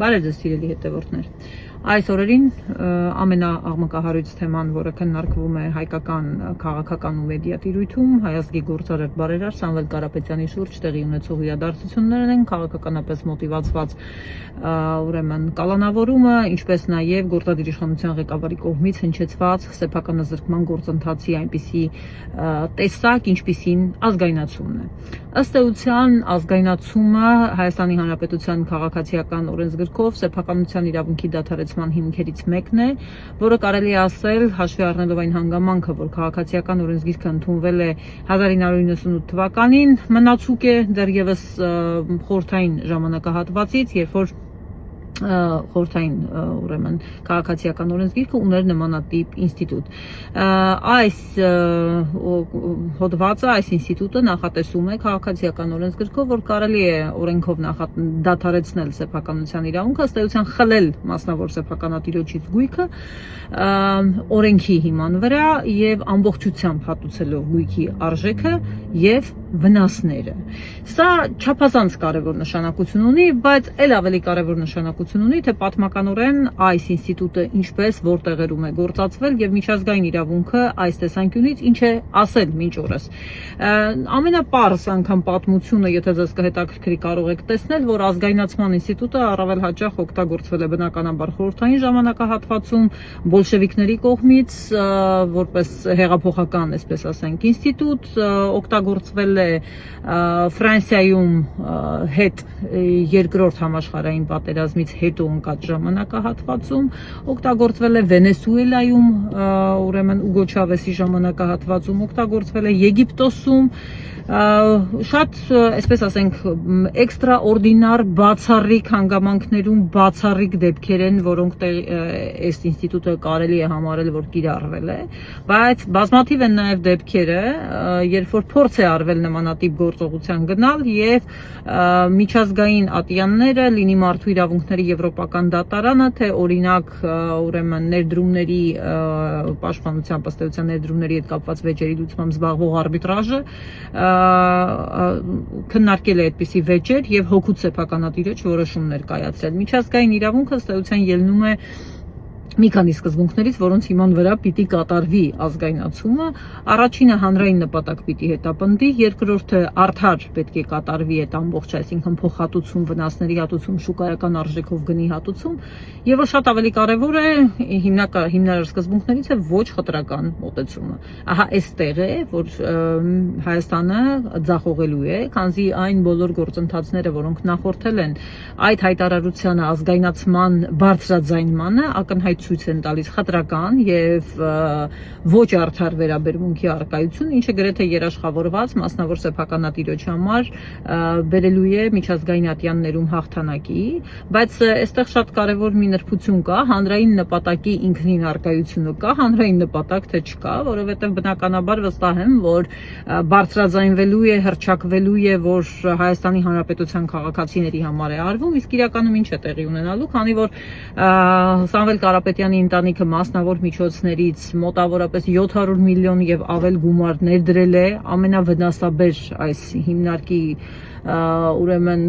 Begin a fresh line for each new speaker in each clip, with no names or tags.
Բարև ձեզ սիրելի հետևորդներ։ Այս օրերին ամենաաղմկահարույց թեման, որը քննարկվում է հայկական քաղաքական ու մեդիա տիրույթում, հայազգի գործարար բարերար Սամվել Կարապետյանի շուրջ տեղի ունեցող իրադարձություններն են, քաղաքականապես մոտիվացված ուրեմն կալանավորումը, ինչպես նաև գործադիր իշխանության ղեկավարի կողմից հնչեցված սեփականազրկման գործընթացի այնպիսի տեսակ, ինչպիսին ազգայնացումն է։ Ըստ էության ազգայնացումը Հայաստանի Հանրապետության քաղաքացիական օրենսգրքով սեփականության իրավունքի դադարեցման հիմքերից մեկն է, որը կարելի է ասել, հաշվի առնելով այն հանգամանքը, որ քաղաքացիական օրենսգիրքը ընդունվել է 1998 թվականին, մնացուկ է դեռևս խորհրդային ժամանակահատվածից, երբ որ խորհրդային ուրեմն քաղաքացիական օրենսգիրքը ուներ նմանատիպ ինստիտուտ։ Այս հոդվածը, այս ինստիտուտը նախատեսում է քաղաքացիական օրենսգրքով, որ կարելի է օրենքով դադարեցնել սեփականության իրավունքը, ըստ էության խլել մասնավոր սեփականատիրոջից գույքը օրենքի հիման վրա եւ ամբողջությամբ հատուցելով գույքի արժեքը եւ վնասները։ Սա չափազանց կարևոր նշանակություն ունի, բայց ել ավելի կարևոր նշանակություն ունի, թե պատմականորեն այս ինստիտուտը ինչպես որտեղերում է գործածվել եւ միջազգային իրավունքը այս տեսանկյունից ինչ է ասել մինչ օրս։ Ամենապարզ անգամ պատմությունը, եթե ձեզ կհետաքրքրի, կարող եք տեսնել, որ ազգայնացման ինստիտուտը առավել հաճախ օգտագործվել է բնականաբար խորհրդային ժամանակահատվածում բոլշևիկների կողմից, որպես հեղափոխական, այսպես ասենք, ինստիտուտ, օգտագործվել է Ֆրանսիայում հետ երկրորդ համաշխարհային պատերազմից հետո ընկած ժամանակահատվածում, օգտագործվել է Վենեսուելայում, ուրեմն Ուգո Չավեսի ժամանակահատվածում, օգտագործվել է Եգիպտոսում, շատ, այսպես ասենք, էքստրաօրդինար բացառիկ հանգամանքներում բացառիկ դեպքեր են, որոնք այս ինստիտուտը կարելի է համարել, որ կիրառվել է, բայց բազմաթիվ են նաև դեպքերը, երբ որ փորձ է արվել նմանատիպ գործողության գնալ եւ միջազգային ատյանները, լինի մարդու իրավունքների եվրոպական դատարանը, թե օրինակ ուրեմն ներդրումների պաշտպանության ըստ ներդրումների հետ կապված վեճերի լուծմամբ զբաղվող արբիտրաժը քննարկել է այդպիսի վեճեր եւ հօգուտ սեփականատիրոջ որոշումներ կայացրել։ Միջազգային իրավունքը ըստ էության ելնում է մի քանի սկզբունքներից, որոնց հիման վրա պիտի կատարվի ազգայնացումը։ Առաջինը հանրային նպատակ պիտի հետապնդի, երկրորդը արդար պետք է կատարվի այդ ամբողջ, այսինքն փոխհատուցում, վնասների հատուցում, շուկայական արժեքով գնի հատուցում, եւ որ շատ ավելի կարեւոր է, հիմնարար սկզբունքներից է ոչ խտրական մոտեցումը։ Ահա այստեղ է, որ Հայաստանը ձախողելու է, քանզի այն բոլոր գործընթացները, որոնք նախորդել են այդ հայտարարությանը ազգայնացման բարձրաձայնմանը, ակնհայտ ցույց են տալիս խտրական եւ ոչ արդար վերաբերմունքի առկայություն, ինչը գրեթե երաշխավորված մասնավոր սեփականատիրոջ համար բերելու է միջազգային ատյաններում հաղթանակի, բայց այստեղ շատ կարեւոր մի նրբություն կա, հանրային նպատակի ինքնին առկայությունը կա, հանրային նպատակ թե չկա, որովհետեւ բնականաբար վստահ եմ, որ բարձրաձայնվելու է, հռչակվելու է, որ Հայաստանի Հանրապետության քաղաքացիների համար է արվում, իսկ իրականում ինչ է տեղի ունենալու, քանի որ Սամվել Կարապետյանի ընտանիքը մասնավոր միջոցներից մոտավորապես 700 միլիոն եւ ավել գումար ներդրել է ամենավնասաբեր այս հիմնարկի ուրեմն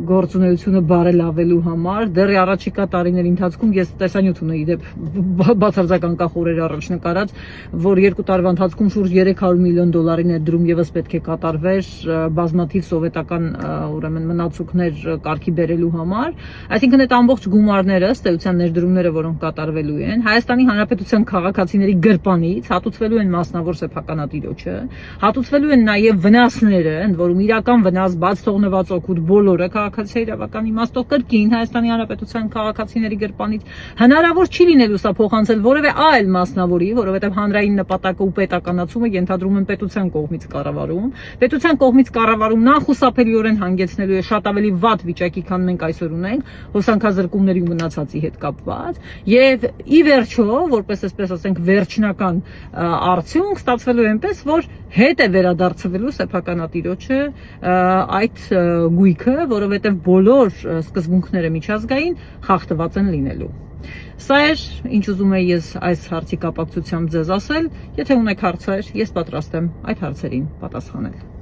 գործունեությունը բարելավելու համար, դեռ առաջիկա տարիների ընթացքում ես տեսանյութ ունեի դեպ բացարձակ անկախ օրեր առաջ նկարած, որ 2 տարվա ընթացքում շուրջ 300 միլիոն դոլարի ներդրում եւս պետք է կատարվեր բազմաթիվ սովետական ուրեմն մնացուկներ կարգի բերելու համար, այսինքն այդ ամբողջ գումարները, ըստ էության ներդրումները, որոնք կատարվելու են, Հայաստանի Հանրապետության քաղաքացիների գրպանից հատուցվելու են մասնավոր սեփականատիրոջը, հատուցվելու են նաեւ վնասները, ընդ որում իրական վնաս բաց թողնված օգուտ բոլորը քաղաքացիական իրավական իմաստով կրկին Հայաստանի Հանրապետության քաղաքացիների գրպանից հնարավոր չի լինելու սա փոխանցել որևէ այլ մասնավորի, որովհետև հանրային նպատակը ու պետականացումը ենթադրում են պետության կողմից կառավարում։ Պետության կողմից կառավարում նախուսափելիորեն հանգեցնելու է շատ ավելի վատ վիճակի, քան մենք այսօր ունենք, հոսանքազրկումների ու մնացածի հետ կապված, եւ ի վերջո, որպես այսպես ասենք վերջնական արդյունք ստացվելու է այնպես, որ հետ է վերադարձվելու սեփականատիրոջը այդ գույքը, որովհետև բոլոր սկզբունքները միջազգային խախտված են լինելու։ Սա էր, ինչ ուզում եի ես այս հարցի կապակցությամբ ձեզ ասել, եթե ունեք հարցեր, ես պատրաստ եմ այդ հարցերին պատասխանել։